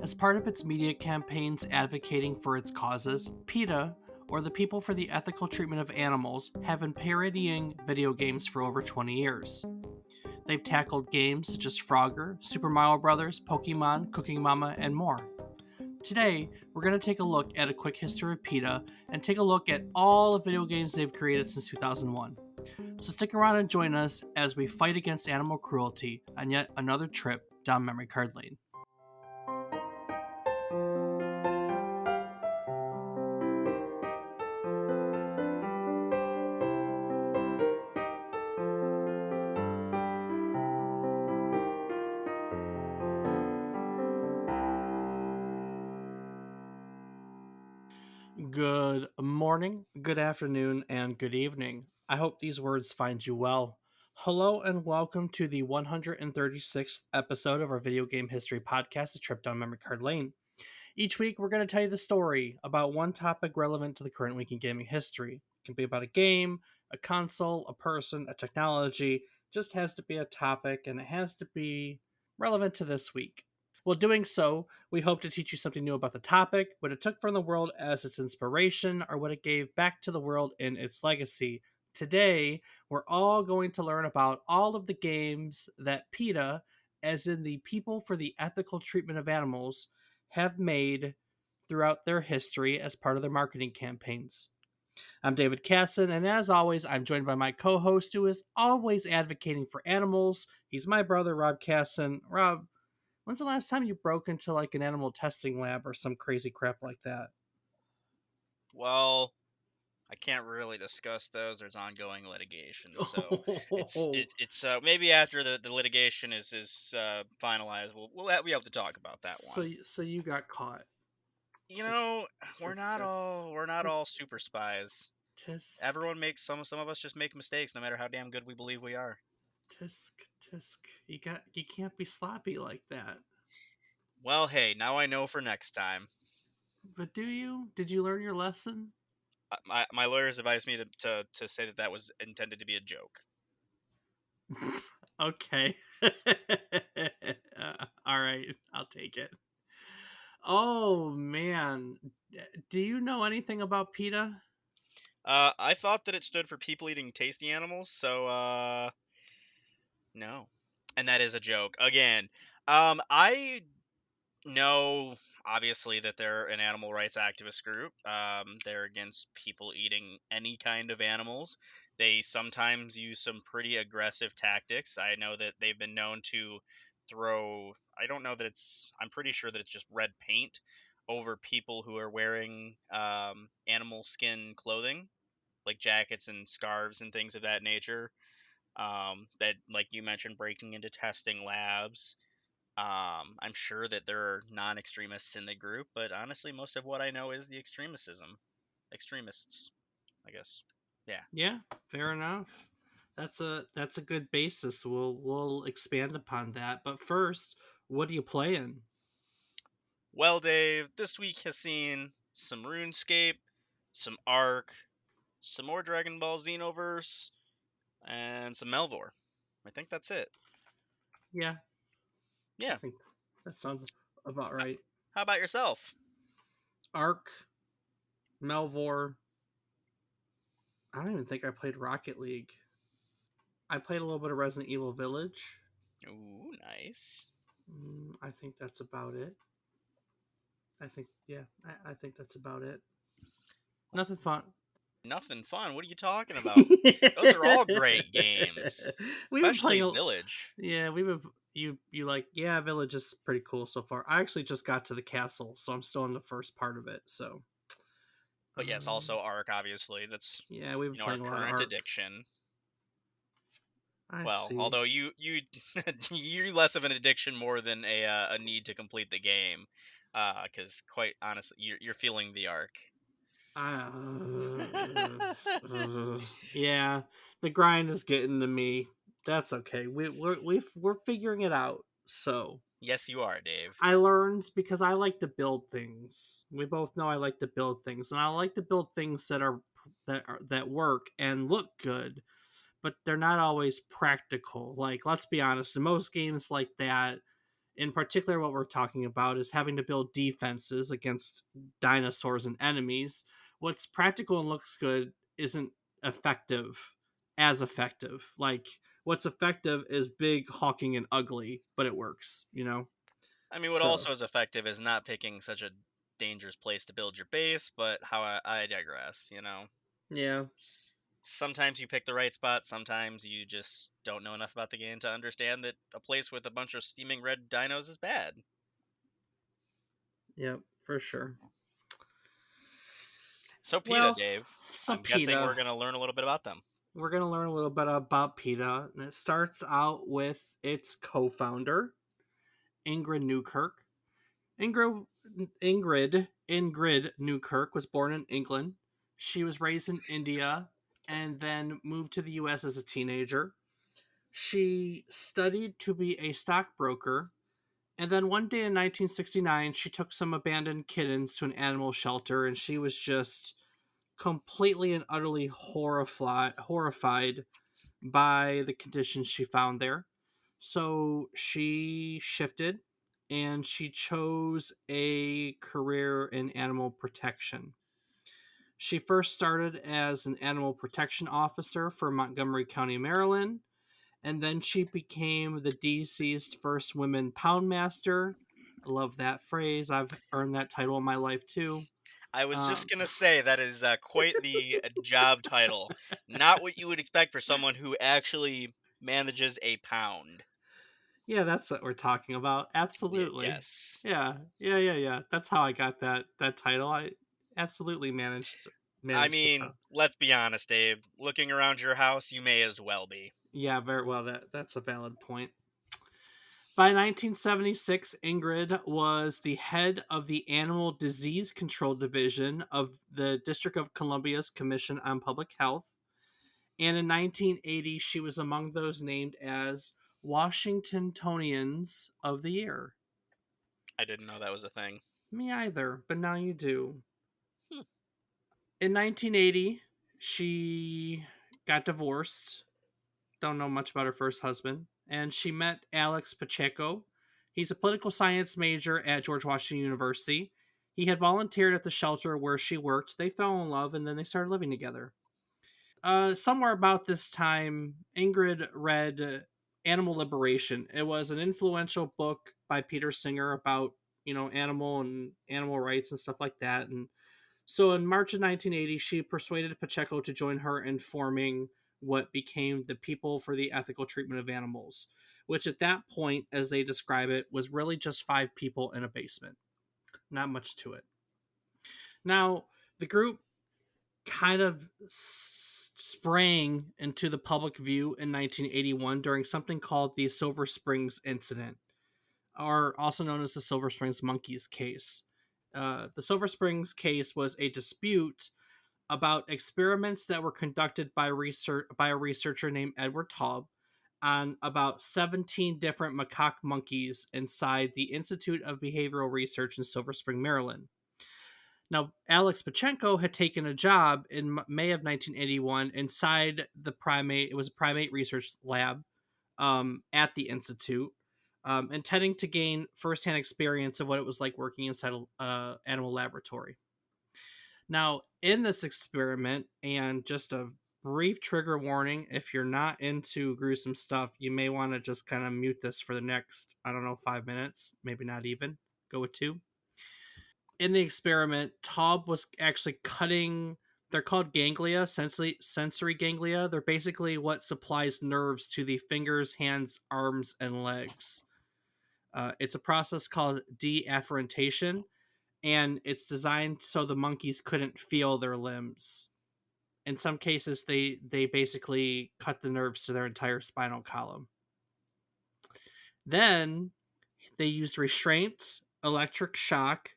As part of its media campaigns advocating for its causes, PETA, or the People for the Ethical Treatment of Animals, have been parodying video games for over 20 years. They've tackled games such as Frogger, Super Mario Bros., Pokemon, Cooking Mama, and more. Today, we're going to take a look at a quick history of PETA and take a look at all the video games they've created since 2001. So stick around and join us as we fight against animal cruelty on yet another trip down memory card lane. Good morning, good afternoon, and good evening. I hope these words find you well. Hello and welcome to the 136th episode of our video game history podcast, A Trip Down Memory Card Lane. Each week, we're going to tell you the story about one topic relevant to the current week in gaming history. It can be about a game, a console, a person, a technology. Just has to be a topic, and it has to be relevant to this week. While doing so, we hope to teach you something new about the topic, what it took from the world as its inspiration, or what it gave back to the world in its legacy. Today, we're all going to learn about all of the games that PETA, as in the People for the Ethical Treatment of Animals, have made throughout their history as part of their marketing campaigns. I'm David Casson, and as always, I'm joined by my co-host who is always advocating for animals. He's my brother, Rob Casson. Rob, when's the last time you broke into like an animal testing lab or some crazy crap like that? Well, I can't really discuss those. There's ongoing litigation, so it's maybe after the litigation is finalized, we'll be able to talk about that so one. so you got caught. You Tisk, know, we're tisk, not tisk, all we're not all tisk, super spies. tisk, Everyone makes some of us just make mistakes, no matter how damn good we believe we are. tisk, tisk. You can't be sloppy like that. Well, hey, now I know for next time. But do you? Did you learn your lesson? My lawyers advised me to say that was intended to be a joke. Okay. All right, I'll take it. Oh man, do you know anything about PETA? I thought that it stood for people eating tasty animals, so no. And that is a joke. Again, I know obviously that they're an animal rights activist group. They're against people eating any kind of animals. They sometimes use some pretty aggressive tactics. I know that they've been known to throw, I don't know that I'm pretty sure that it's just red paint over people who are wearing animal skin clothing, like jackets and scarves and things of that nature. That, like you mentioned, breaking into testing labs. I'm sure that there are non-extremists in the group, but honestly, most of what I know is the extremists, I guess. Yeah. Yeah, fair enough. That's a good basis. We'll expand upon that. But first, what are you playing? Well, Dave, this week has seen some RuneScape, some Ark, some more Dragon Ball Xenoverse, and some Melvor. I think that's it. Yeah, I Yeah. think that sounds about right. How about yourself? Ark, Melvor. I don't even think I played Rocket League. I played a little bit of Resident Evil Village. Ooh, nice. I think that's about it. I think that's about it. Nothing fun. Nothing fun. What are you talking about? Those are all great games, We've been playing especially a Village. Yeah, we've been you like yeah, Village is pretty cool so far. I actually just got to the castle, so I'm still in the first part of it. So, But yes, um, also Ark, obviously. That's yeah, we've been our playing a lot of current Ark. addiction. I Well, see. although you you're less of an addiction more than a need to complete the game, because quite honestly, you're feeling the arc. Yeah, the grind is getting to me. That's okay. We're figuring it out. So Yes, you are, Dave. I learned because I like to build things. We both know I like to build things, and I like to build things that work and look good, but they're not always practical. Like, let's be honest, in most games like that, In particular, what we're talking about is having to build defenses against dinosaurs and enemies. What's practical and looks good isn't effective as effective. Like, what's effective is big, hawking, and ugly, but it works, you know? I mean, what So, also is effective is not picking such a dangerous place to build your base, but how I digress, you know? yeah, Sometimes you pick the right spot, sometimes you just don't know enough about the game to understand that a place with a bunch of steaming red dinos is bad. yeah, for sure. So, PETA, Well, Dave, so I'm guessing we're PETA, going to learn a little bit about them. we're going to learn a little bit about PETA, and it starts out with its co founder, Ingrid Newkirk. Ingrid, Ingrid Newkirk was born in England. She was raised in India and then moved to the US as a teenager. She studied to be a stockbroker, and then one day in 1969, she took some abandoned kittens to an animal shelter, and she was just completely and utterly horrified by the conditions she found there. So she shifted and she chose a career in animal protection. She first started as an animal protection officer for Montgomery County, Maryland, and then she became the DC's first women poundmaster. I love that phrase. I've earned that title in my life too. I was just Um, going to say that is quite the job title. Not what you would expect for someone who actually manages a pound. Yeah, that's what we're talking about. Absolutely. Yes. Yeah. That's how I got that title. I absolutely I managed the mean, let's be honest, Dave. Looking around your house, you may as well be. Yeah, very well. That's a valid point. By 1976, Ingrid was the head of the Animal Disease Control Division of the District of Columbia's Commission on Public Health. And in 1980, she was among those named as Washingtonians of the Year. I didn't know that was a thing. Me either, but now you do. Hmm. In 1980, she got divorced. Don't know much about her first husband. And she met Alex Pacheco. He's a political science major at George Washington University. He had volunteered at the shelter where she worked. They fell in love and then they started living together. Somewhere about this time, Ingrid read Animal Liberation. It was an influential book by Peter Singer about, animal and animal rights and stuff like that. And so in March of 1980, she persuaded Pacheco to join her in forming what became the People for the Ethical Treatment of Animals, which at that point, as they describe it, was really just five people in a basement. Not much to it. Now, the group kind of sprang into the public view in 1981 during something called the Silver Springs Incident, or also known as the Silver Springs Monkeys case. The Silver Springs case was a dispute about experiments that were conducted by a researcher named Edward Taub on about 17 different macaque monkeys inside the Institute of Behavioral Research in Silver Spring, Maryland. Now, Alex Pachenko had taken a job in May of 1981 inside the primate. It was a primate research lab at the institute, intending to gain firsthand experience of what it was like working inside an animal laboratory. Now, in this experiment, and just a brief trigger warning, if you're not into gruesome stuff, you may want to just kind of mute this for the next, I don't know, 5 minutes, maybe not even. Go with two. In the experiment, Taub was actually cutting. They're called ganglia, sensory ganglia. They're basically what supplies nerves to the fingers, hands, arms, and legs. It's a process called deafferentation, and it's designed so the monkeys couldn't feel their limbs. In some cases, they basically cut the nerves to their entire spinal column. Then they used restraints, electric shock,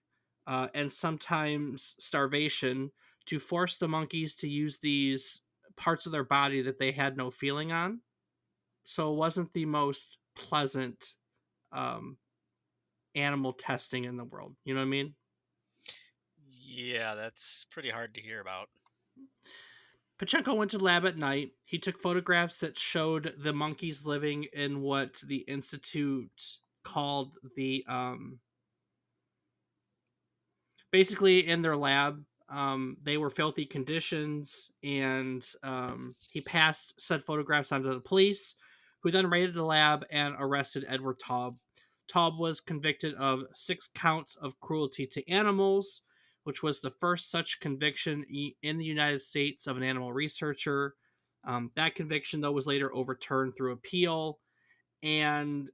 and sometimes starvation to force the monkeys to use these parts of their body that they had no feeling on. So it wasn't the most pleasant um, animal testing in the world. You know what I mean? Yeah, that's pretty hard to hear about. Pachenko went to the lab at night. He took photographs that showed the monkeys living in what the institute called the basically in their lab. They were filthy conditions, and he passed said photographs on to the police, who then raided the lab and arrested Edward Taub. Taub was convicted of 6 counts of cruelty to animals, which was the first such conviction in the United States of an animal researcher. That conviction, though, was later overturned through appeal, and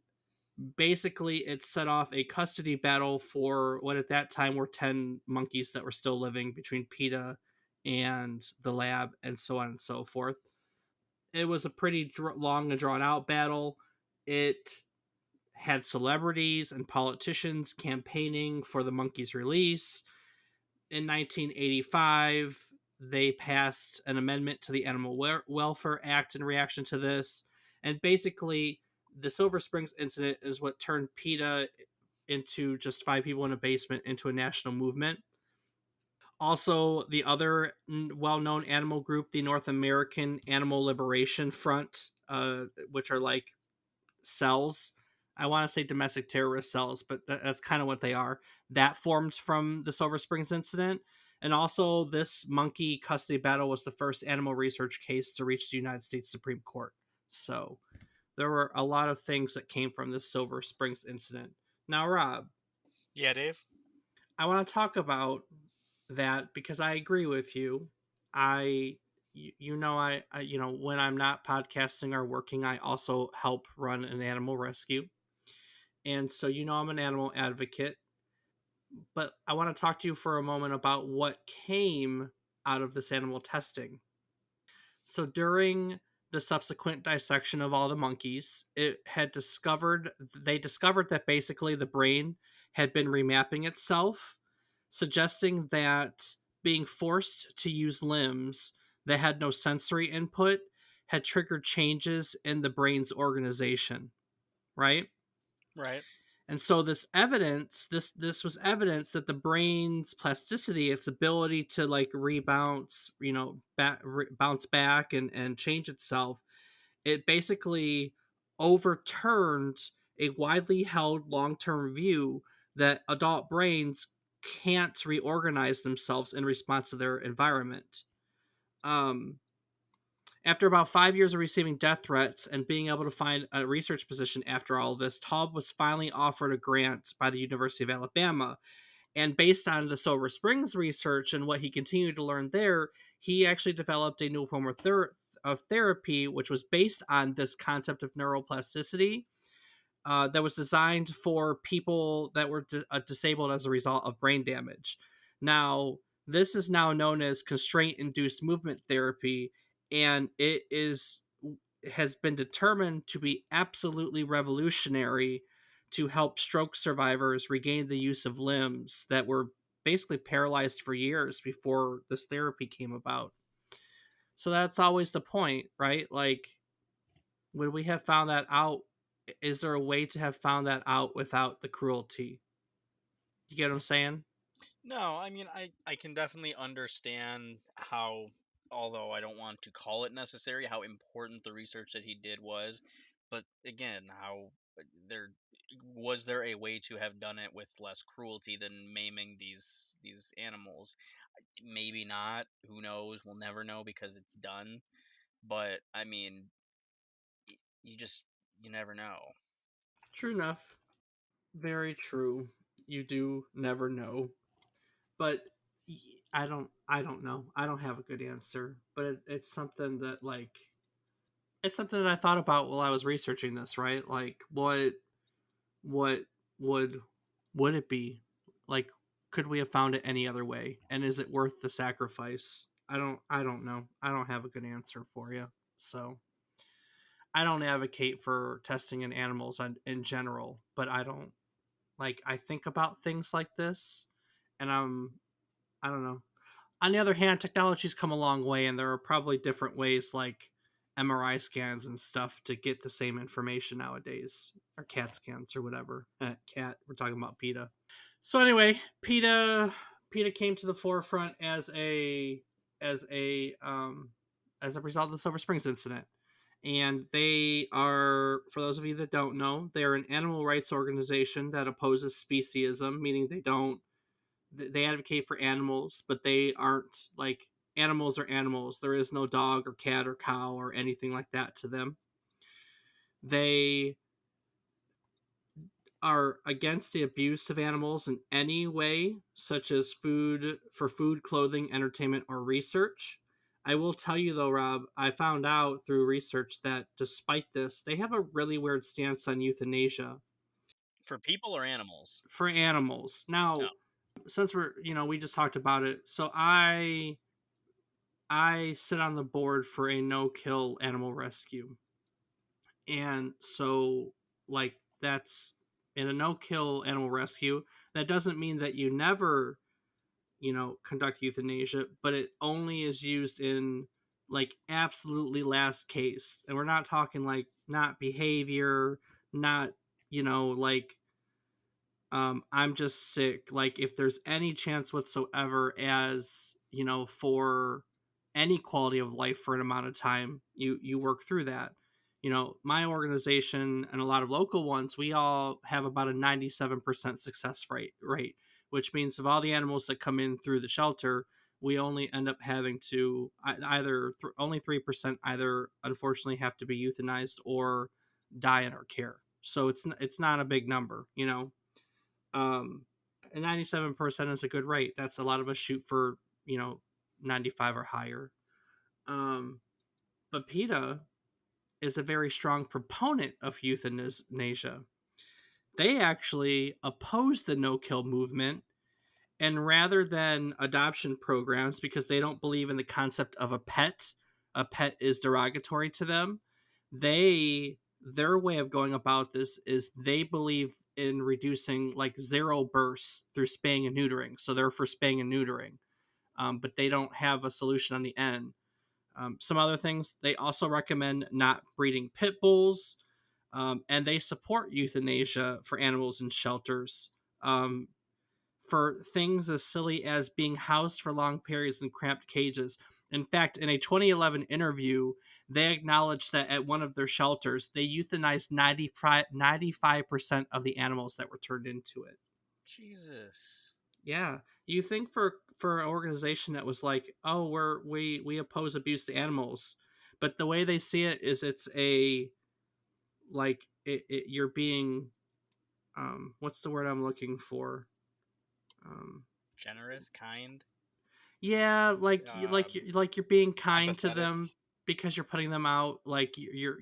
basically it set off a custody battle for what at that time were 10 monkeys that were still living between PETA and the lab, and so on and so forth. It was a pretty long and drawn out battle. It had celebrities and politicians campaigning for the monkeys' release. In 1985, they passed an amendment to the Animal Welfare Act in reaction to this. And basically, the Silver Springs incident is what turned PETA into just 5 people in a basement into a national movement. Also, the other well known animal group, the North American Animal Liberation Front, which are like cells. I want to say domestic terrorist cells, but that's kind of what they are. That formed from the Silver Springs incident. And also, this monkey custody battle was the first animal research case to reach the United States Supreme Court. So there were a lot of things that came from this Silver Springs incident. Now, Rob, Yeah, Dave. I want to talk about that because I agree with you. I when I'm not podcasting or working, I also help run an animal rescue. And so I'm an animal advocate, but I want to talk to you for a moment about what came out of this animal testing. So during the subsequent dissection of all the monkeys, they discovered that basically the brain had been remapping itself, suggesting that being forced to use limbs that had no sensory input had triggered changes in the brain's organization, right? Right. And so this was evidence that the brain's plasticity, its ability to like rebounce, bounce back and change itself, it basically overturned a widely held long-term view that adult brains can't reorganize themselves in response to their environment. Um, After about 5 years of receiving death threats and being able to find a research position after all of this, Taub was finally offered a grant by the University of Alabama. And based on the Silver Springs research and what he continued to learn there, he actually developed a new form of therapy, which was based on this concept of neuroplasticity, that was designed for people that were disabled as a result of brain damage. Now, this is now known as constraint induced movement therapy, and it is has been determined to be absolutely revolutionary to help stroke survivors regain the use of limbs that were basically paralyzed for years before this therapy came about. So that's always the point, right? Like, would we have found that out? Is there a way to have found that out without the cruelty? You get what I'm saying? No, I mean, I can definitely understand how, although I don't want to call it necessary, how important the research that he did was. But again, how there was there a way to have done it with less cruelty than maiming these animals? Maybe not. Who knows? We'll never know because it's done. But I mean, you just you never know. True enough. Very true. You do never know. But I don't know. I don't have a good answer, but it's something that it's something that I thought about while I was researching this, right? Like what would it be? Like could we have found it any other way? And is it worth the sacrifice? I don't know. I don't have a good answer for you. So, I don't advocate for testing in animals in general, but I think about things like this, and I don't know. On the other hand, technology's come a long way, and there are probably different ways like MRI scans and stuff to get the same information nowadays, or CAT scans or whatever. CAT. We're talking about PETA. So anyway, PETA came to the forefront as a result of the Silver Springs incident, And they are, for those of you that don't know, they are an animal rights organization that opposes speciesism, meaning they advocate for animals, but they aren't like animals are animals. There is no dog or cat or cow or anything like that to them. They are against the abuse of animals in any way, such as food, clothing, entertainment, or research. I will tell you though, Rob, I found out through research that despite this, they have a really weird stance on euthanasia For people or animals? for animals. No. Now, since we just talked about it, so I sit on the board for a no-kill animal rescue. And so like that's in a no-kill animal rescue, that doesn't mean that you never conduct euthanasia, but it only is used in like absolutely last case. And we're not talking like not behavior, not like I'm just sick. Like if there's any chance whatsoever, as for any quality of life for an amount of time, you work through that. My organization and a lot of local ones, we all have about a 97% success rate, which means of all the animals that come in through the shelter, we only end up having to only 3% either unfortunately have to be euthanized or die in our care. So it's not a big number. um, 97% is a good rate. That's a lot of us shoot for 95 or higher. Um, but PETA is a very strong proponent of euthanasia. They actually oppose the no kill movement, and rather than adoption programs, because they don't believe in the concept of a pet is derogatory to them. Their way of going about this is they believe in reducing like zero births through spaying and neutering. So they're for spaying and neutering, but they don't have a solution on the end. Some other things, they also recommend not breeding pit bulls, and they support euthanasia for animals in shelters. For things as silly as being housed for long periods in cramped cages. In fact, in a 2011 interview, they acknowledged that at one of their shelters, they euthanized 95% of the animals that were turned into it. Jesus. Yeah, you think for an organization that was like, oh, we oppose abuse to animals, but the way they see it is it's a like you're being what's the word I'm looking for? Um, Generous, kind, Yeah, like you're being kind to empathetic. them because you're putting them out, like you're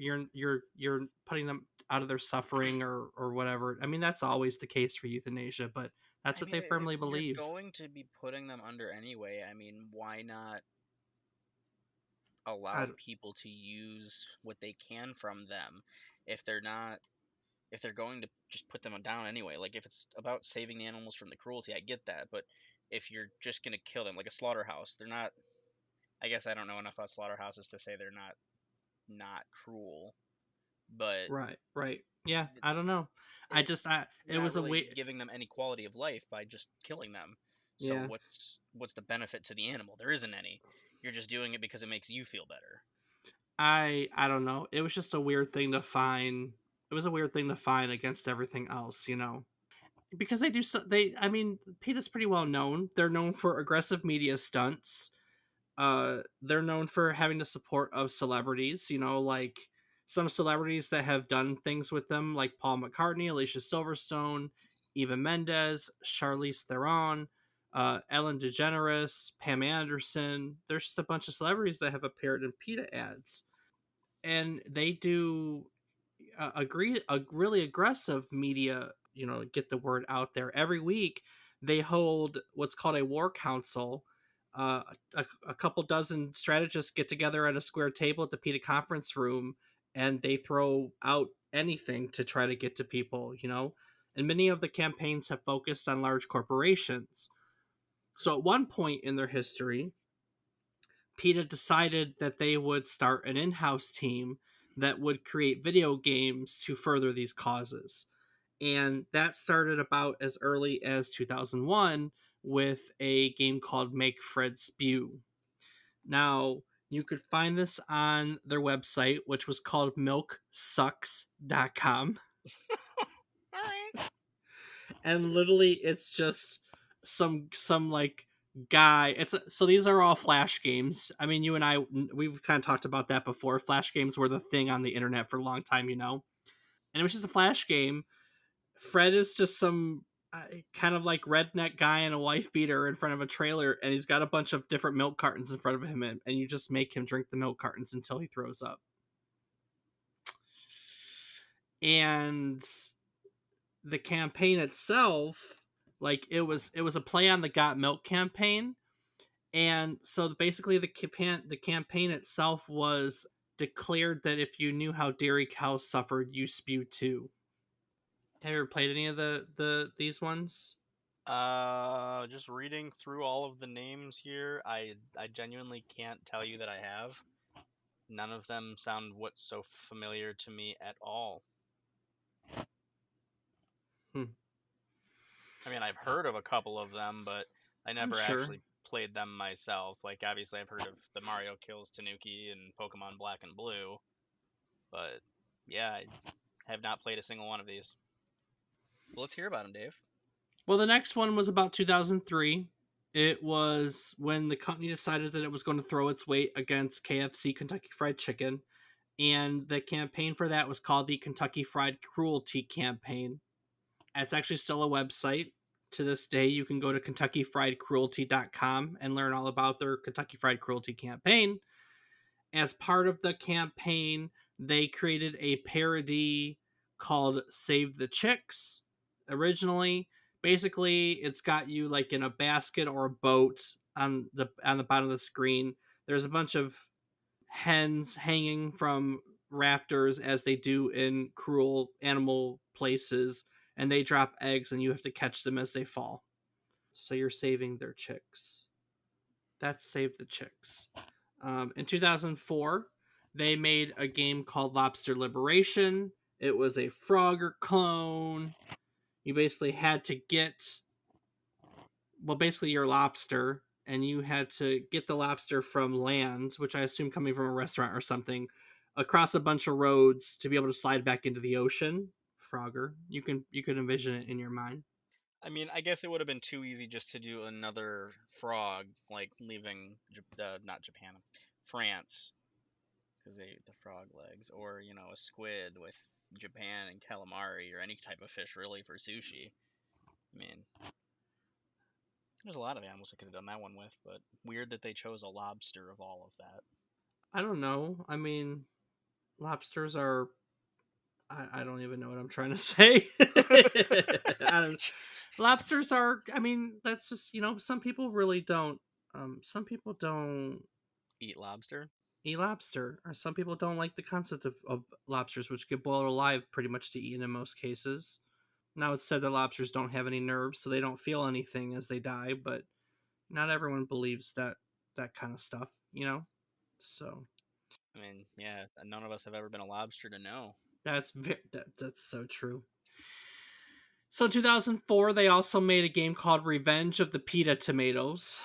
putting them out of their suffering or whatever. I mean, that's always the case for euthanasia, but that's I what mean, they if firmly you're believe. going to be putting them under anyway, I mean, why not allow I, people to use what they can from them if they're not if they're going to just put them down anyway? Like if it's about saving the animals from the cruelty, I get that, but if you're just going to kill them like a slaughterhouse, they're not. I guess I don't know enough about slaughterhouses to say they're not cruel, but right, right. Yeah, I don't know. it, you're It not was a really way. giving them any quality of life by just killing them. So Yeah, what's the benefit to the animal? There isn't any. You're just doing it because it makes you feel better. I don't know. It was just a weird thing to find. It was a weird thing to find against everything else. Because they do so they I mean, PETA's pretty well known. They're known for aggressive media stunts. They're known for having the support of celebrities, like some celebrities that have done things with them, like Paul McCartney, Alicia Silverstone, Eva Mendes, Charlize Theron, Ellen DeGeneres, Pam Anderson. There's just a bunch of celebrities that have appeared in PETA ads, and they do agree a really aggressive media, get the word out there. Every week they hold what's called a war council. A couple dozen strategists get together at a square table at the PETA conference room, and they throw out anything to try to get to people. And many of the campaigns have focused on large corporations. So at one point in their history, PETA decided that they would start an in house team that would create video games to further these causes. And that started about as early as 2001 with a game called Make Fred Spew. Now, You could find this on their website, which was called milksucks.com. All right. And literally it's just some like guy. So these are all flash games. I mean, you and I, we've kind of talked about that before. Flash games were the thing on the internet for a long time, and it was just a flash game. Fred is just some kind of like redneck guy in a wife beater in front of a trailer, and he's got a bunch of different milk cartons in front of him, and you just make him drink the milk cartons until he throws up. And the campaign itself, like it was a play on the Got Milk campaign, and so basically the campaign itself was declared that if you knew how dairy cows suffered, you spew too. Have you ever played any of these ones? Just reading through all of the names here, I genuinely can't tell you that I have. None of them sound what's so familiar to me at all. Hmm. I mean, I've heard of a couple of them, but I I'm never sure. actually played them myself. Like, obviously, I've heard of the Mario Kills Tanuki and Pokemon Black and Blue, but yeah, I have not played a single one of these. Well, let's hear about them, Dave. Well, the next one was about 2003. It was when the company decided that it was going to throw its weight against KFC, Kentucky Fried Chicken, and the campaign for that was called the Kentucky Fried Cruelty Campaign. It's actually still a website. To this day, you can go to KentuckyFriedCruelty.com and learn all about their Kentucky Fried Cruelty campaign. As part of the campaign, they created a parody called Save the Chicks. Originally, basically, it's got you like in a basket or a boat on the bottom of the screen. There's a bunch of hens hanging from rafters as they do in cruel animal places, and they drop eggs and you have to catch them as they fall. So you're saving their chicks. That's Save the Chicks. In 2004, they made a game called Lobster Liberation. It was a Frogger clone. You basically had to get, well, basically your lobster, and you had to get the lobster from land, which I assume coming from a restaurant or something, across a bunch of roads to be able to slide back into the ocean. Frogger, you can envision it in your mind. I mean, I guess it would have been too easy just to do another frog, like leaving not Japan, France, because they eat the frog legs, or a squid with Japan and calamari, or any type of fish really for sushi. I mean, there's a lot of animals I could have done that one with, but weird that they chose a lobster of all of that. I don't know. I mean, lobsters are. I don't even know what I'm trying to say. I don't. Lobsters are. I mean, that's just some people really don't. Some people don't Eat lobster. eat lobster, or some people don't like the concept of lobsters, which get boiled alive pretty much to eat in most cases. Now it's said that lobsters don't have any nerves, so they don't feel anything as they die, but not everyone believes that kind of stuff. So I mean, yeah, none of us have ever been a lobster to know. that's so true. So in 2004, they also made a game called Revenge of the PETA Tomatoes.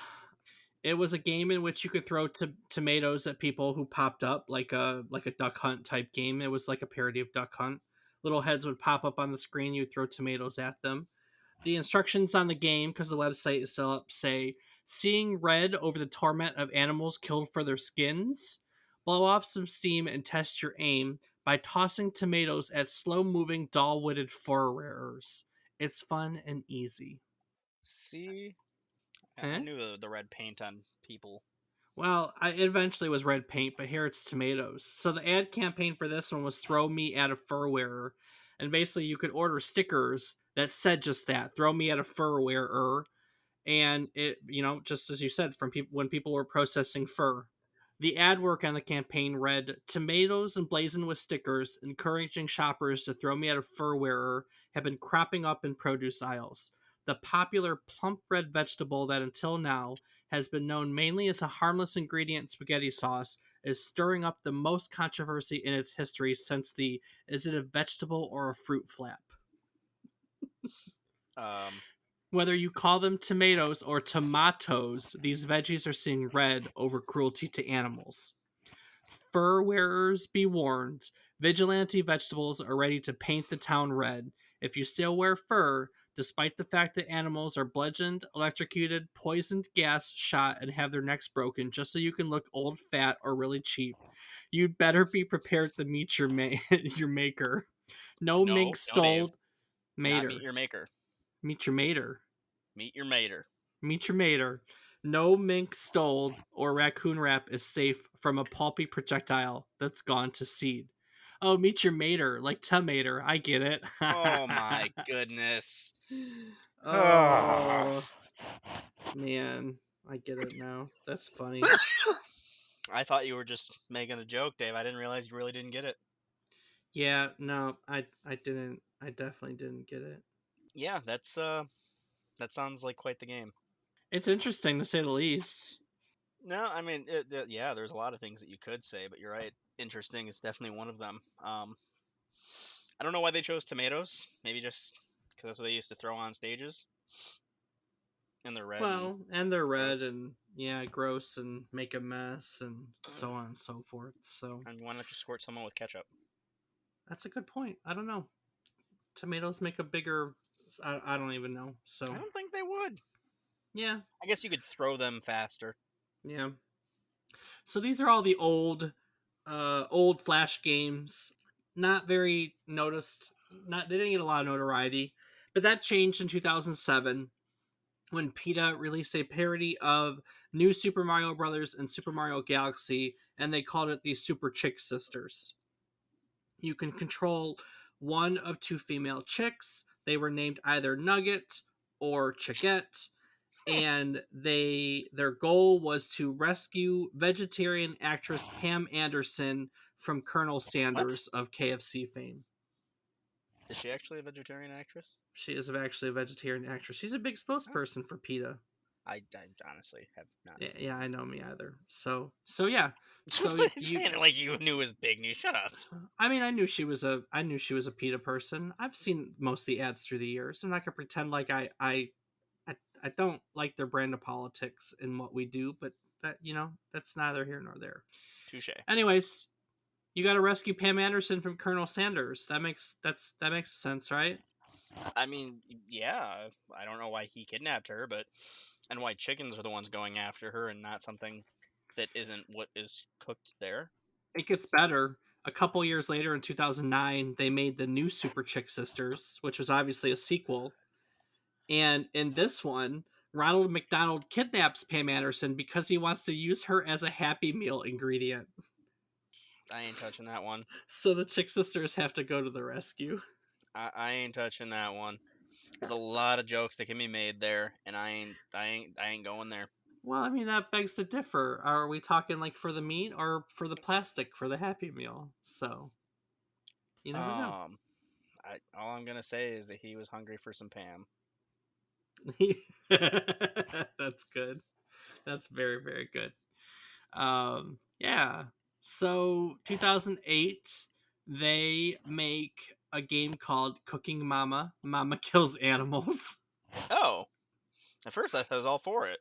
It was a game in which you could throw tomatoes at people who popped up, like a Duck Hunt type game. It was like a parody of Duck Hunt. Little heads would pop up on the screen. You throw tomatoes at them. The instructions on the game, because the website is still up, say seeing red over the torment of animals killed for their skins. Blow off some steam and test your aim by tossing tomatoes at slow moving, dull witted fur wearers. It's fun and easy. See, I Eh? knew the red paint on people. Well, it eventually was red paint, but here it's tomatoes. So the ad campaign for this one was "Throw me at a fur wearer," and basically you could order stickers that said just that: "Throw me at a fur wearer," and it just as you said, from people when people were processing fur. The ad work on the campaign read: tomatoes emblazoned with stickers encouraging shoppers to throw me at a fur wearer have been cropping up in produce aisles. The popular plump red vegetable that until now has been known mainly as a harmless ingredient in spaghetti sauce is stirring up the most controversy in its history since the "is it a vegetable or a fruit flap?" Um, Whether you call them tomatoes or tomatoes, these veggies are seeing red over cruelty to animals. Fur wearers be warned. Vigilante vegetables are ready to paint the town red. If you still wear fur, despite the fact that animals are bludgeoned, electrocuted, poisoned, gas, shot, and have their necks broken just so you can look old, fat, or really cheap, you'd better be prepared to meet your maker. No mink No, no, Dave. stole Not meet mater. your maker. Meet your mater. Meet your mater. Meet your mater. No mink stole or raccoon wrap is safe from a pulpy projectile that's gone to seed. Oh, meet your mater, like tomater. I get it. Oh my goodness. Oh, man. I get it now. That's funny. I thought you were just making a joke, Dave. I didn't realize you really didn't get it. Yeah, no, I didn't. I definitely didn't get it. Yeah, that sounds like quite the game. It's interesting to say the least. No, I mean, yeah, there's a lot of things that you could say, but you're right. Interesting is definitely one of them. I don't know why they chose tomatoes. Maybe just because that's what they used to throw on stages, and they're red and Well, and they're red gross. and yeah, gross and make a mess and so on and so forth. So And why not just squirt someone with ketchup? that's a good point. I don't know. Tomatoes make a bigger. I don't even know. I So don't think they would. yeah, I guess you could throw them faster. yeah. So these are all the old Flash games. Not very noticed. Not they didn't get a lot of notoriety, but that changed in 2007 when PETA released a parody of New Super Mario Brothers and Super Mario Galaxy, and they called it the Super Chick Sisters. You can control one of two female chicks. They were named either Nugget or Chickette, Hmm, and their goal was to rescue vegetarian actress Pam Anderson from Colonel what? Sanders of KFC fame. Is she actually a vegetarian actress? She is actually a vegetarian actress. She's a big Oh, spokesperson for PETA. I honestly have not Yeah, seen yeah, that. I know me either. So yeah. So you Saying it like you knew it was big news. Shut up. I mean, I knew she was a PETA person. I've seen most of the ads through the years. I'm not gonna pretend like I don't like their brand of politics in what we do, but that that's neither here nor there. Touche. Anyways, you got to rescue Pam Anderson from Colonel Sanders. That makes sense, right? I mean, yeah, I don't know why he kidnapped her, but and why chickens are the ones going after her and not something that isn't what is cooked there. It gets better. A couple years later, in 2009, they made the new Super Chick Sisters, which was obviously a sequel. And in this one, Ronald McDonald kidnaps Pam Anderson because he wants to use her as a Happy Meal ingredient. I ain't touching that one. So the Chick Sisters have to go to the rescue. I ain't touching that one. There's a lot of jokes that can be made there, and I ain't going there. Well, I mean, that begs to differ. Are we talking like for the meat or for the plastic for the Happy Meal? So you never know. Um, all I'm gonna say is that he was hungry for some Pam. That's good. That's very, very good. Yeah. So 2008, they make a game called Cooking Mama. Mama kills animals. Oh, at first I was all for it.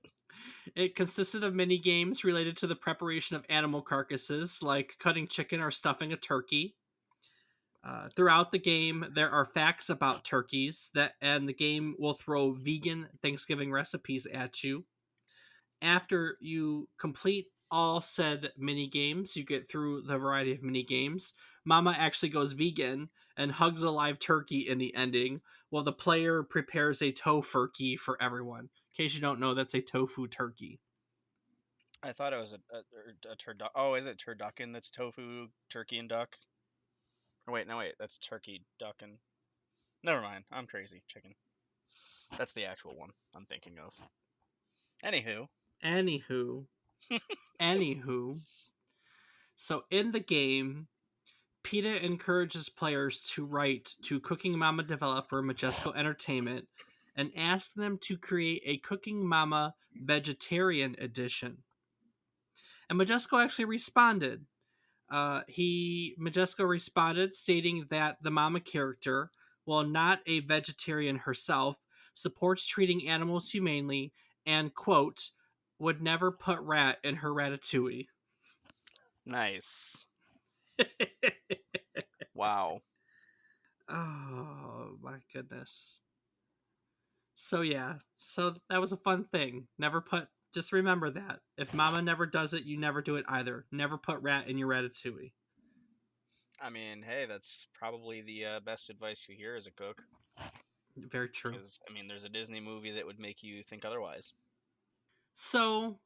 It consisted of mini games related to the preparation of animal carcasses, like cutting chicken or stuffing a turkey. Throughout the game, there are facts about turkeys and the game will throw vegan Thanksgiving recipes at you. After you complete all said mini games, you get through the variety of mini games. Mama actually goes vegan and hugs a live turkey in the ending, while the player prepares a tofurkey for everyone. In case you don't know, that's a tofu turkey. I thought it was a turducken. Oh, is it turducken? That's tofu, turkey, and duck. Or wait, no, wait, that's turkey, duck, and never mind. I'm crazy. Chicken. That's the actual one I'm thinking of. Anywho, Anywho, anywho, so in the game, PETA encourages players to write to Cooking Mama developer Majesco Entertainment and ask them to create a Cooking Mama vegetarian edition. And Majesco actually responded. Majesco responded stating that the Mama character, while not a vegetarian herself, supports treating animals humanely and quote would never put rat in her ratatouille. Nice. Wow. Oh my goodness. So yeah, so that was a fun thing. Never put. Just remember that if Mama never does it, you never do it either. Never put rat in your ratatouille. I mean, hey, that's probably the best advice you hear as a cook. Very true. Because, I mean, there's a Disney movie that would make you think otherwise. So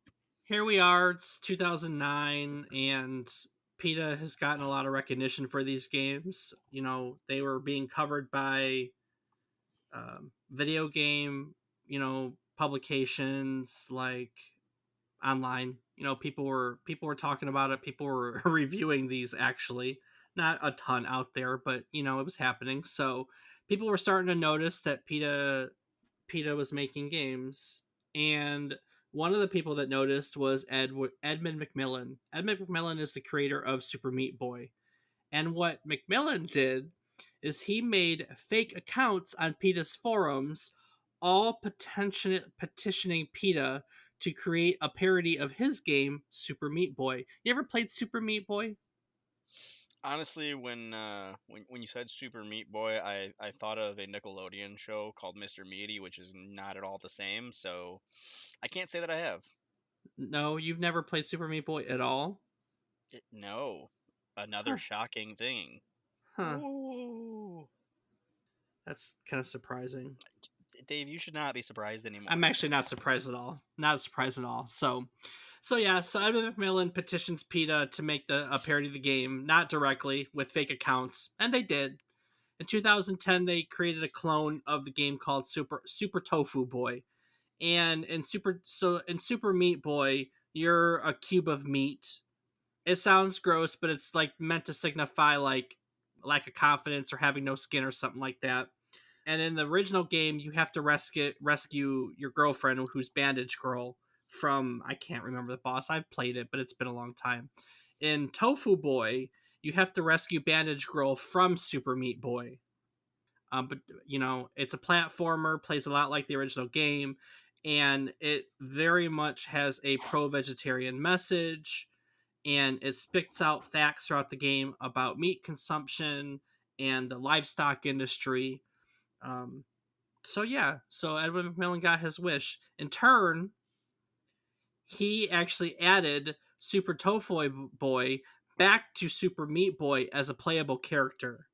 here we are. It's 2009, and PETA has gotten a lot of recognition for these games. You know, they were being covered by video game, publications like online. You know, people were talking about it. People were reviewing these actually. Not a ton out there, but it was happening. So people were starting to notice that PETA was making games, and one of the people that noticed was Edmund McMillan. Edmund McMillan is the creator of Super Meat Boy, and what McMillan did is he made fake accounts on PETA's forums, all petitioning PETA to create a parody of his game, Super Meat Boy. You ever played Super Meat Boy? Honestly, when you said Super Meat Boy, I thought of a Nickelodeon show called Mr. Meaty, which is not at all the same. So I can't say that I have. No, you've never played Super Meat Boy at all? No, another Huh. shocking thing. Huh. Ooh, That's kind of surprising. Dave, you should not be surprised I'm anymore. actually not surprised at all. Not surprised at all. So yeah. So Edmund McMillan petitions PETA to make a parody of the game, not directly with fake accounts, and they did. In 2010, they created a clone of the game called Super Tofu Boy, and in Super Meat Boy, you're a cube of meat. It sounds gross, but it's like meant to signify like lack of confidence or having no skin or something like that. And in the original game, you have to rescue your girlfriend, who's Bandage Girl, from I can't remember the boss. I've played it, but it's been a long time. In Tofu Boy, you have to rescue Bandage Girl from Super Meat Boy. But it's a platformer, plays a lot like the original game, and it very much has a pro-vegetarian message, and it spits out facts throughout the game about meat consumption and the livestock industry. Um, so yeah, so Edwin McMillan got his wish. In turn, he actually added Super Tofu Boy back to Super Meat Boy as a playable character.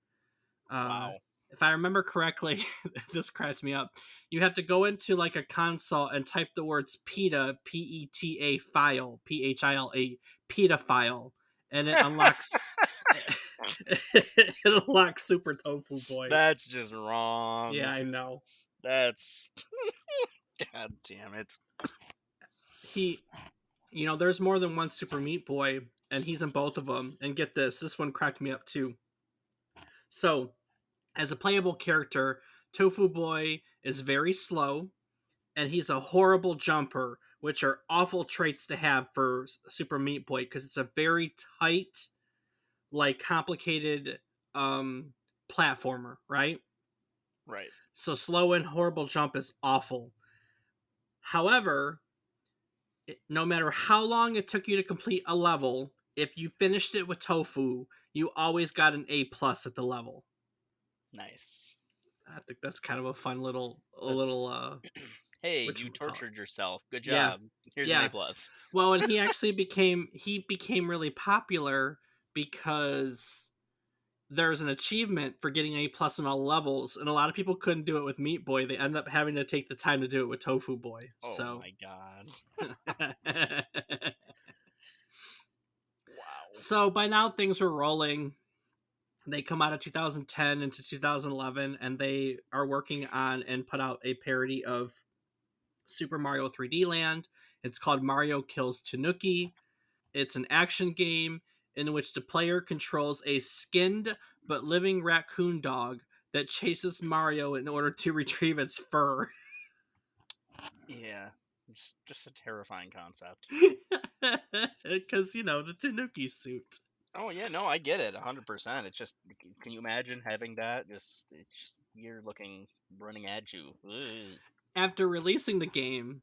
Uh, Wow. if I remember correctly, this cracks me up. You have to go into like a console and type the words PETA, PETA file, PETA file, and it unlocks. It unlocks Super Tofu Boy. That's just wrong. Yeah, I know. That's God damn it. He, there's more than one Super Meat Boy, and he's in both of them. And get this one cracked me up too. So, as a playable character, Tofu Boy is very slow, and he's a horrible jumper, which are awful traits to have for Super Meat Boy because it's a very tight, like complicated platformer, right? Right. So slow and horrible jump is awful. However, no matter how long it took you to complete a level, if you finished it with Tofu, you always got an A+ at the level. Nice. I think that's kind of a fun That's little hey, what you you call it. tortured yourself. Good Yeah, job. Here's an A yeah. plus. Well, and he became really popular because there's an achievement for getting A+ in all levels, and a lot of people couldn't do it with Meat Boy. They ended up having to take the time to do it with Tofu Boy. Oh So, my god. Wow. so by now things are rolling. They come out of 2010 into 2011, and they are working on and put out a parody of Super Mario 3D Land. It's called Mario Kills Tanuki. It's an action game in which the player controls a skinned but living raccoon dog that chases Mario in order to retrieve its fur. Yeah. Just a terrifying concept. Because, the Tanuki suit. Oh yeah, no, I get it, 100%. It's just, can you imagine having that? It's weird looking running at you. Ugh. After releasing the game,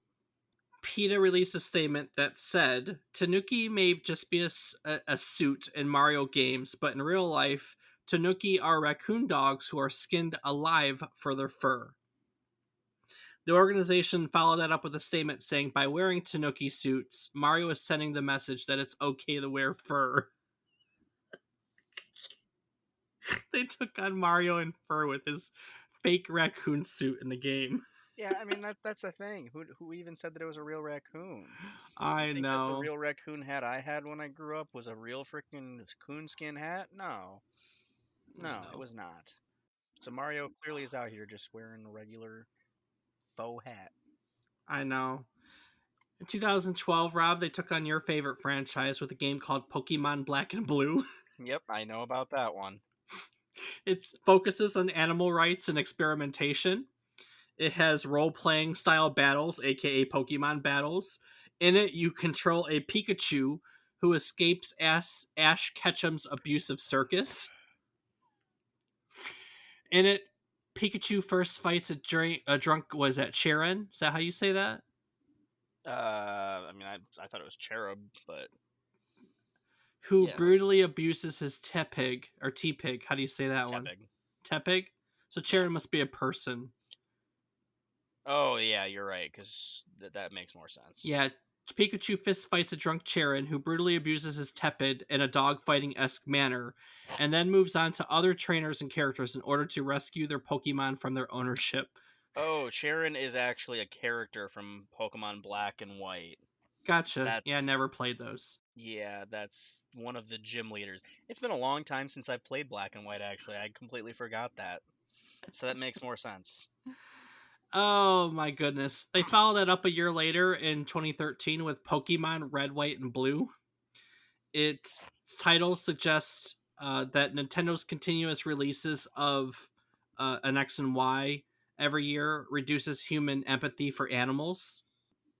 PETA released a statement that said Tanuki may just be a suit in Mario games, but in real life, Tanuki are raccoon dogs who are skinned alive for their fur. The organization followed that up with a statement saying by wearing Tanuki suits, Mario is sending the message that it's okay to wear fur. They took on Mario in fur with his fake raccoon suit in the game. Yeah, I mean that's the thing. Who even said that it was a real raccoon? You I think that the know. real raccoon hat I had when I grew up was a real freaking coonskin hat? No, I no, it know. was not. So Mario clearly is out here just wearing a regular faux hat. I know. In 2012, Rob, they took on your favorite franchise with a game called Pokemon Black and Blue. Yep, I know about that one. It focuses on animal rights and experimentation. It has role playing style battles, aka Pokemon battles. In it, you control a Pikachu who escapes Ash Ketchum's abusive circus. In it, Pikachu first fights a drunk, was that Sharon? Is that how you say that? I mean, I thought it was cherub, but Who yeah, let's brutally abuses his Tepig, or T-Pig. How do you say that one? Tepig. Tepig? So Yeah. Sharon must be a person. Oh yeah, you're right, because that makes more sense. Yeah, Pikachu fist fights a drunk Charon who brutally abuses his Tepid in a dogfighting esque manner, and then moves on to other trainers and characters in order to rescue their Pokemon from their ownership. Oh, Sharon is actually a character from Pokemon Black and White. Gotcha. Yeah, I That's never played those. Yeah, that's one of the gym leaders. It's been a long time since I played Black and White, actually. I completely forgot that. So that makes more sense. Oh my goodness. They followed that up a year later in 2013 with Pokemon Red, White, and Blue. Its title suggests that Nintendo's continuous releases of an X and Y every year reduces human empathy for animals.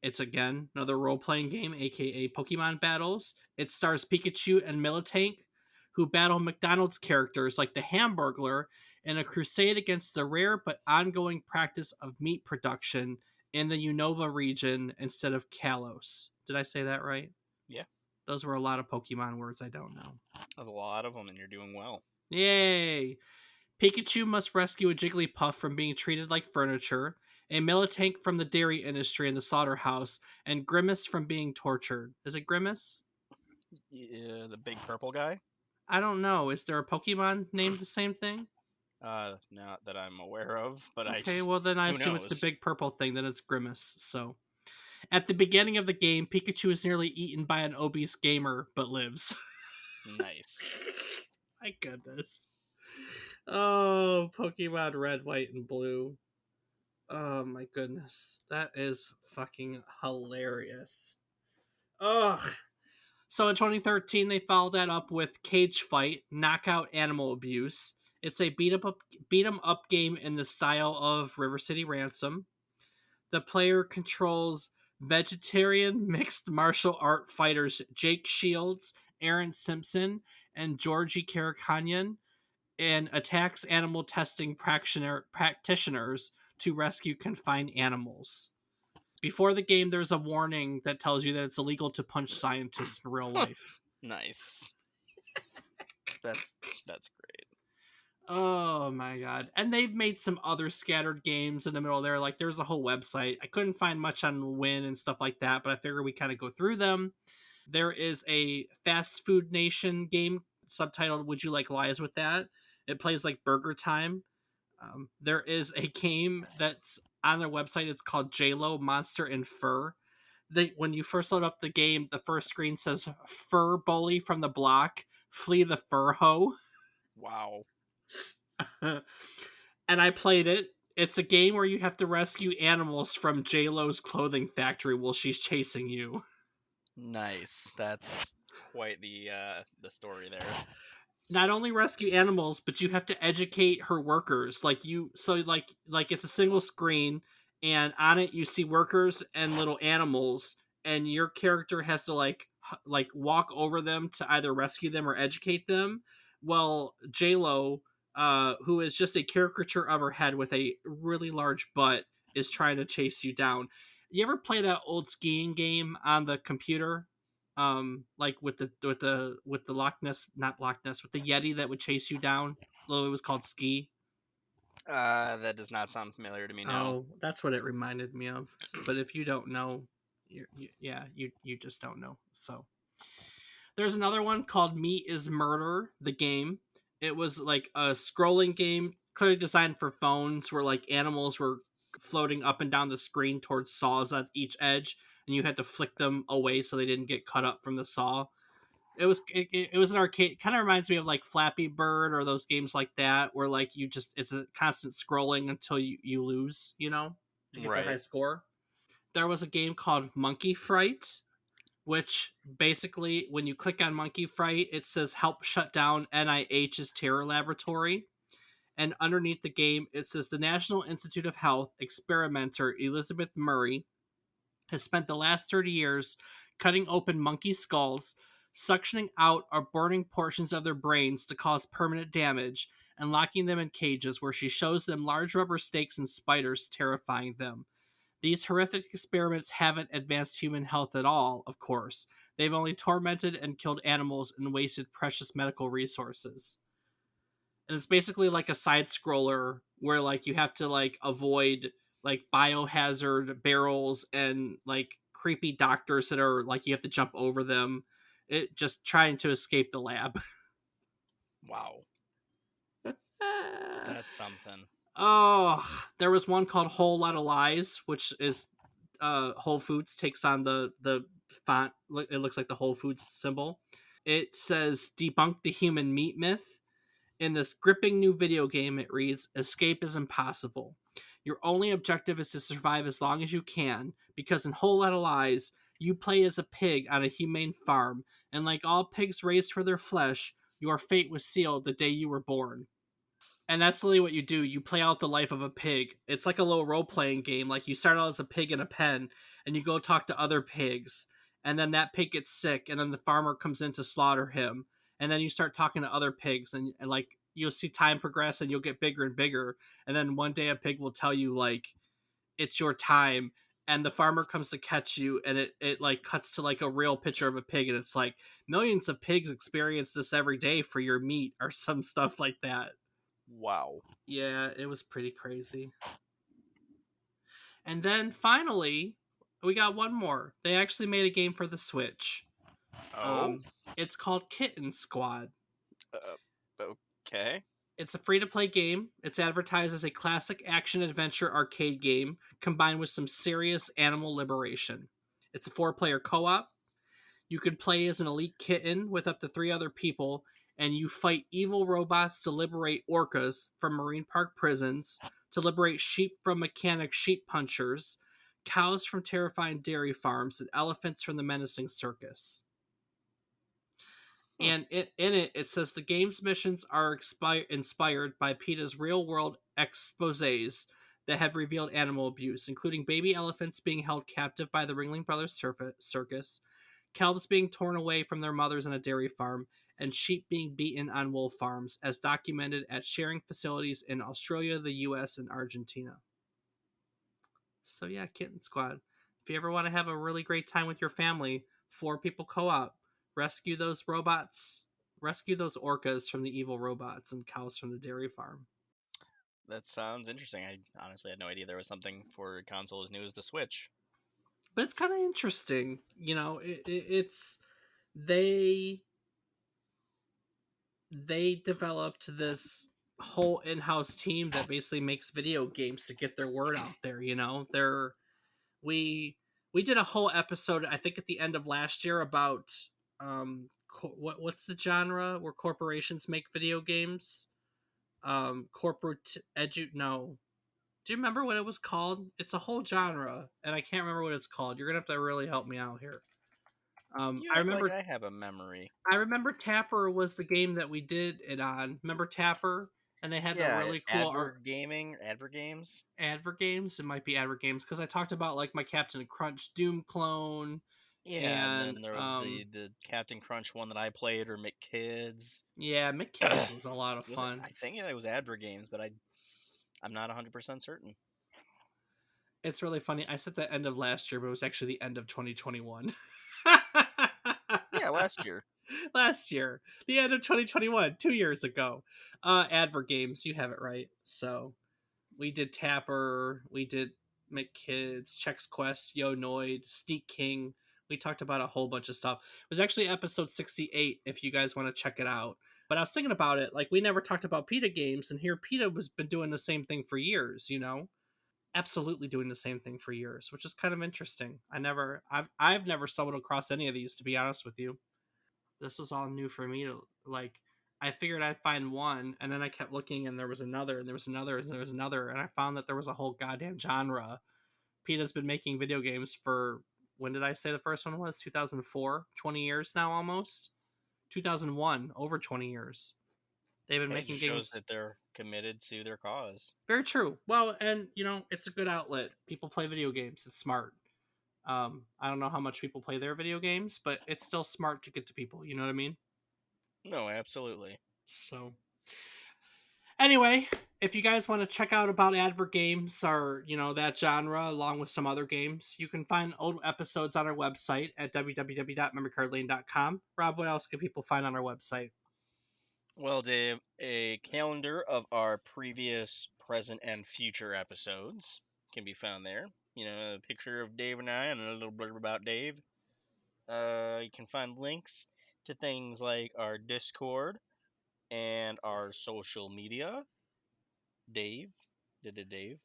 It's again another role playing game, aka Pokemon Battles. It stars Pikachu and Miltank, who battle McDonald's characters like the Hamburglar in a crusade against the rare but ongoing practice of meat production in the Unova region instead of Kalos. Did I say that right? Yeah, Those were a lot of Pokemon words I don't know. there's a lot of them, and you're doing well. Yay! Pikachu must rescue a Jigglypuff from being treated like furniture, a Miltank from the dairy industry in the slaughterhouse, and Grimace from being tortured. Is it Grimace? Yeah, the big purple guy? I don't know. Is there a Pokemon named the same thing? Not that I'm aware of, but Okay, well then I who assume it's the knows? big purple thing, then it's Grimace. So, at the beginning of the game, Pikachu is nearly eaten by an obese gamer, but lives. Nice. My goodness. Oh, Pokemon Red, White, and Blue. Oh my goodness. That is fucking hilarious. Ugh. So in 2013, they followed that up with Cage Fight, Knockout Animal Abuse. It's a beat 'em up game in the style of River City Ransom. The player controls vegetarian mixed martial art fighters Jake Shields, Aaron Simpson, and Georgie Karakanyan, and attacks animal testing practitioners to rescue confined animals. Before the game, there's a warning that tells you that it's illegal to punch scientists in real life. Nice. That's that's great. Oh my god. And they've made some other scattered games in the middle there. Like there's a whole website. I couldn't find much on Win and stuff like that, but I figure we kind of go through them. There is a Fast Food Nation game subtitled Would You Like Lies with That? It plays like Burger Time. There is a game that's on their website. It's called JLo Monster and Fur. When you first load up the game, the first screen says "Fur Bully from the block, flee the fur hoe." Wow. And I played it. It's a game where you have to rescue animals from JLo's clothing factory while she's chasing you. Nice. That's quite the story there. Not only rescue animals, but you have to educate her workers. Like it's a single screen, and on it you see workers and little animals, and your character has to like walk over them to either rescue them or educate them. Well, J Lo, who is just a caricature of her head with a really large butt, is trying to chase you down. You ever play that old skiing game on the computer? Like with the Loch Ness, not Loch Ness, with the Yeti that would chase you down. It was called Ski. That does not sound familiar to me. No. Oh, that's what it reminded me of. But if you don't know, yeah, you just don't know. So there's another one called Meat is Murder, the game. It was like a scrolling game, clearly designed for phones, where like animals were floating up and down the screen towards saws at each edge, and you had to flick them away so they didn't get cut up from the saw. It was an arcade. Kind of reminds me of like Flappy Bird or those games like that, where like you just it's a constant scrolling until you lose, to get to a high Right. score. There was a game called Monkey Fright, which basically, when you click on Monkey Fright, it says help shut down NIH's terror laboratory. And underneath the game, it says the National Institute of Health experimenter Elizabeth Murray has spent the last 30 years cutting open monkey skulls, suctioning out or burning portions of their brains to cause permanent damage, and locking them in cages where she shows them large rubber stakes and spiders terrifying them. These horrific experiments haven't advanced human health at all, of course. They've only tormented and killed animals and wasted precious medical resources. And it's basically like a side scroller where like you have to like avoid like biohazard barrels and like creepy doctors that are like you have to jump over them. It just trying to escape the lab. Wow. That's something. Oh, there was one called Whole Lot of Lies, which is Whole Foods takes on the font. It looks like the Whole Foods symbol. It says debunk the human meat myth. In this gripping new video game, it reads, escape is impossible. Your only objective is to survive as long as you can, because in Whole Lot of Lies, you play as a pig on a humane farm, and like all pigs raised for their flesh, your fate was sealed the day you were born. And that's literally what you do. You play out the life of a pig. It's like a little role playing game. Like you start out as a pig in a pen, and you go talk to other pigs, and then that pig gets sick, and then the farmer comes in to slaughter him, and then you start talking to other pigs, and like you'll see time progress, and you'll get bigger and bigger, and then one day a pig will tell you like it's your time, and the farmer comes to catch you, and it like cuts to like a real picture of a pig, and it's like millions of pigs experience this every day for your meat or some stuff like that. Wow. Yeah, it was pretty crazy. And then finally, we got one more. They actually made a game for the Switch. Oh. Um, it's called Kitten Squad. Uh, okay. It's a free to play game. It's advertised as a classic action adventure arcade game combined with some serious animal liberation. It's a 4-player co op. You could play as an elite kitten with up to 3 other people, and you fight evil robots to liberate orcas from marine park prisons, to liberate sheep from mechanic sheep punchers, cows from terrifying dairy farms, and elephants from the menacing circus. Hmm. And in it, it says the game's missions are inspired by PETA's real world exposes that have revealed animal abuse, including baby elephants being held captive by the Ringling Brothers circus, calves being torn away from their mothers on a dairy farm, and sheep being beaten on wool farms, as documented at sharing facilities in Australia, the US, and Argentina. So, yeah, Kitten Squad. If you ever want to have a really great time with your family, 4 people co op, rescue those robots, rescue those orcas from the evil robots and cows from the dairy farm. That sounds interesting. I honestly had no idea there was something for a console as new as the Switch. But it's kind of interesting. It's. They they developed this whole in-house team that basically makes video games to get their word out there. We we did a whole episode, I think, at the end of last year about what's the genre where corporations make video games? Corporate edu no. Do you remember what it was called? It's a whole genre, and I can't remember what it's called. You're gonna have to really help me out here. You I act like remember I have a memory. I remember Tapper was the game that we did it on. Remember Tapper? And they had the Yeah, really cool art Advert Gaming, Advert Games. advert games. It might be advert games because I talked about like my Captain Crunch Doom clone Yeah, and and then there was the Captain Crunch one that I played, or McKids. yeah, McKids was a lot of Was it? fun. I think it was Advert Games, but I'm not 100% certain. It's really funny. I said the end of last year, but it was actually the end of 2021. Yeah, last year. Last year, the end of 2021, 2 years ago. Advert games, you have it right. So we did Tapper, we did McKids, Chex Quest, Yo Noid, Sneak King. We talked about a whole bunch of stuff. It was actually episode 68 if you guys want to check it out. But I was thinking about it, like we never talked about PETA games, and here PETA was been doing the same thing for years, you know? Absolutely doing the same thing for years, which is kind of interesting. I've never stumbled across any of these, to be honest with you. This was all new for me to like. I figured I'd find one, and then I kept looking, and there was another, and there was another, and there was another, and I found that there was a whole goddamn genre. PETA's been making video games for, when did I say the first one was? 2004, 20 years now almost. 2001, over 20 years. They've been Hey, it making just shows games. that they're committed to their cause. Very true. Well, and you know, it's a good outlet. People play video games. It's smart. I don't know how much people play their video games, but it's still smart to get to people. You know what I mean? No, absolutely. So anyway, if you guys want to check out about advert games or you know that genre along with some other games, you can find old episodes on our website at www.memorycardlane.com. Rob, what else can people find on our website? Well, Dave, a calendar of our previous, present, and future episodes can be found there. You know, a picture of Dave and I and a little blurb about Dave. You can find links to things like our Discord and our social media. Dave, did it, Dave?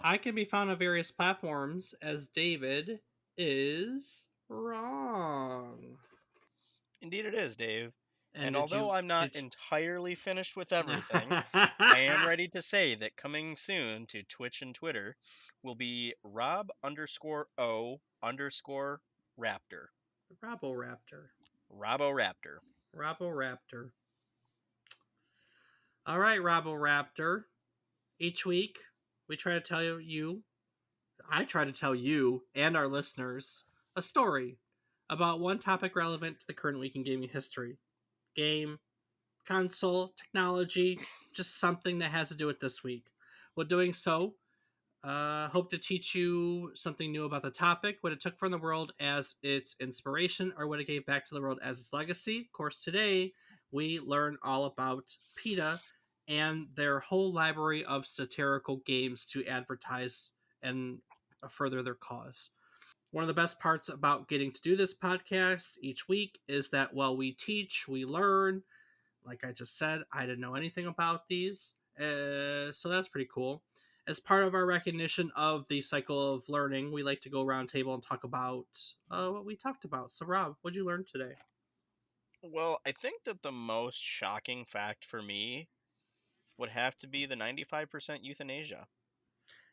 I can be found on various platforms as David is wrong. Indeed, it is, Dave. And And did although you I'm not did entirely finished with you... everything, I am ready to say that coming soon to Twitch and Twitter will be Rob underscore O underscore Raptor. Roboraptor. Robo Raptor. Roboraptor. All right, Roboraptor. Each week, we try to tell I try to tell you and our listeners a story about one topic relevant to the current week in gaming history. Game, console, technology, just something that has to do with this week. While doing so, hope to teach you something new about the topic, what it took from the world as its inspiration, or what it gave back to the world as its legacy. Of course, today we learn all about PETA and their whole library of satirical games to advertise and further their cause. One of the best parts about getting to do this podcast each week is that while we teach, we learn. Like I just said, I didn't know anything about these. So that's pretty cool. As part of our recognition of the cycle of learning, we like to go around table and talk about what we talked about. So, Rob, what'd you learn today? Well, I think that the most shocking fact for me would have to be the 95% euthanasia.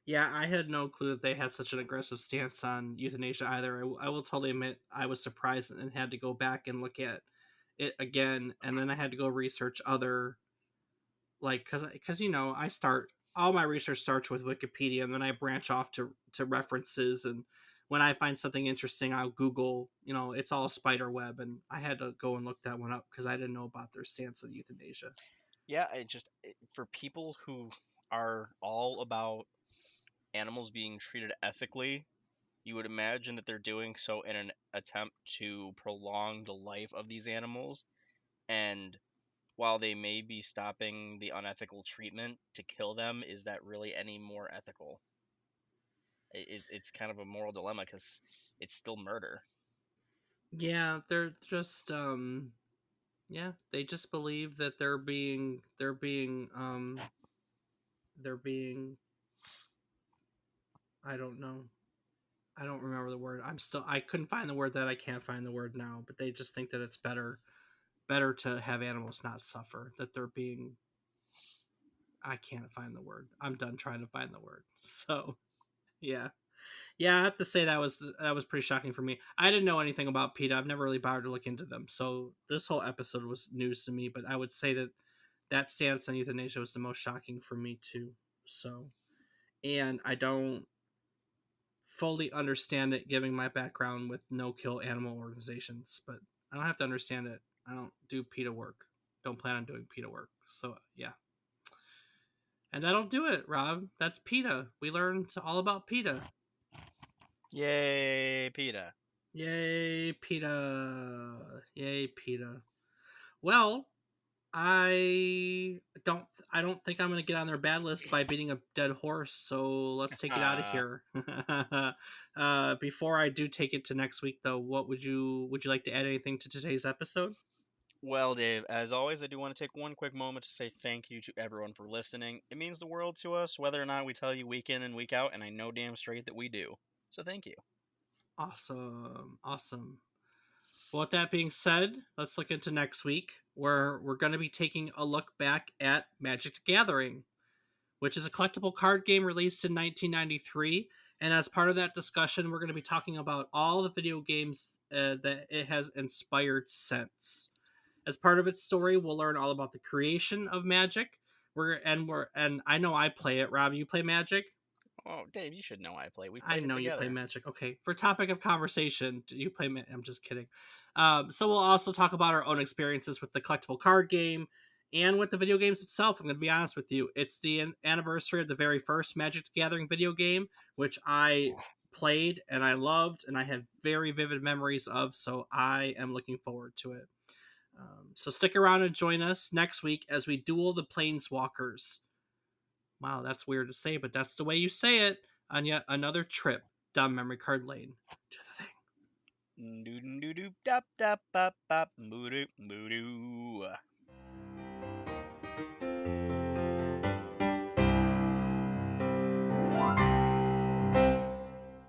Yeah, I had no clue that they had such an aggressive stance on euthanasia either. I will totally admit I was surprised and had to go back and look at it again, and then I had to go research other, like, because you know I start all my research starts with Wikipedia, and then I branch off to references, and when I find something interesting, I'll Google. You know, it's all a spider web, and I had to go and look that one up because I didn't know about their stance on euthanasia. Yeah, for people who are all about animals being treated ethically, you would imagine that they're doing so in an attempt to prolong the life of these animals. And while they may be stopping the unethical treatment to kill them, is that really any more ethical? It's kind of a moral dilemma because it's still murder. Yeah, they're just yeah, they just believe that they're being I don't know. I don't remember the word. I couldn't find the word that I can't find the word now, but they just think that it's better to have animals not suffer, that they're being I can't find the word. I'm done trying to find the word. So, yeah. Yeah, I have to say that was pretty shocking for me. I didn't know anything about PETA. I've never really bothered to look into them. So, this whole episode was news to me, but I would say that that stance on euthanasia was the most shocking for me too. So, and I don't fully understand it given my background with no kill animal organizations, but I don't have to understand it. I don't do PETA work. Don't plan on doing PETA work. So, yeah. And that'll do it, Rob. That's PETA. We learned all about PETA. Yay, PETA. Yay, PETA. Yay, PETA. Well, I don't think I'm gonna get on their bad list by beating a dead horse, so let's take it out of here. Before I do take it to next week though, what would you like to add anything to today's episode? Well, Dave, as always, I do want to take one quick moment to say thank you to everyone for listening. It means the world to us, whether or not we tell you week in and week out, and I know damn straight that we do. So thank you. Awesome. Awesome. Well, with that being said, let's look into next week where we're going to be taking a look back at Magic the Gathering, which is a collectible card game released in 1993. And as part of that discussion, we're going to be talking about all the video games that it has inspired since. As part of its story, we'll learn all about the creation of Magic. And I know I play it. Rob, you play Magic? Oh, Dave, you should know I play. We I played it know you play together. Magic. Okay, for topic of conversation, do you play? I'm just kidding. So we'll also talk about our own experiences with the collectible card game and with the video games itself. I'm going to be honest with you; it's the anniversary of the very first Magic the Gathering video game, which I played and I loved, and I had very vivid memories of. So I am looking forward to it. So stick around and join us next week as we duel the Planeswalkers. Wow, that's weird to say, but that's the way you say it on yet another trip down memory card lane. To the thing. Doo doo doo doo dap dap bap bap moo doo moo doo.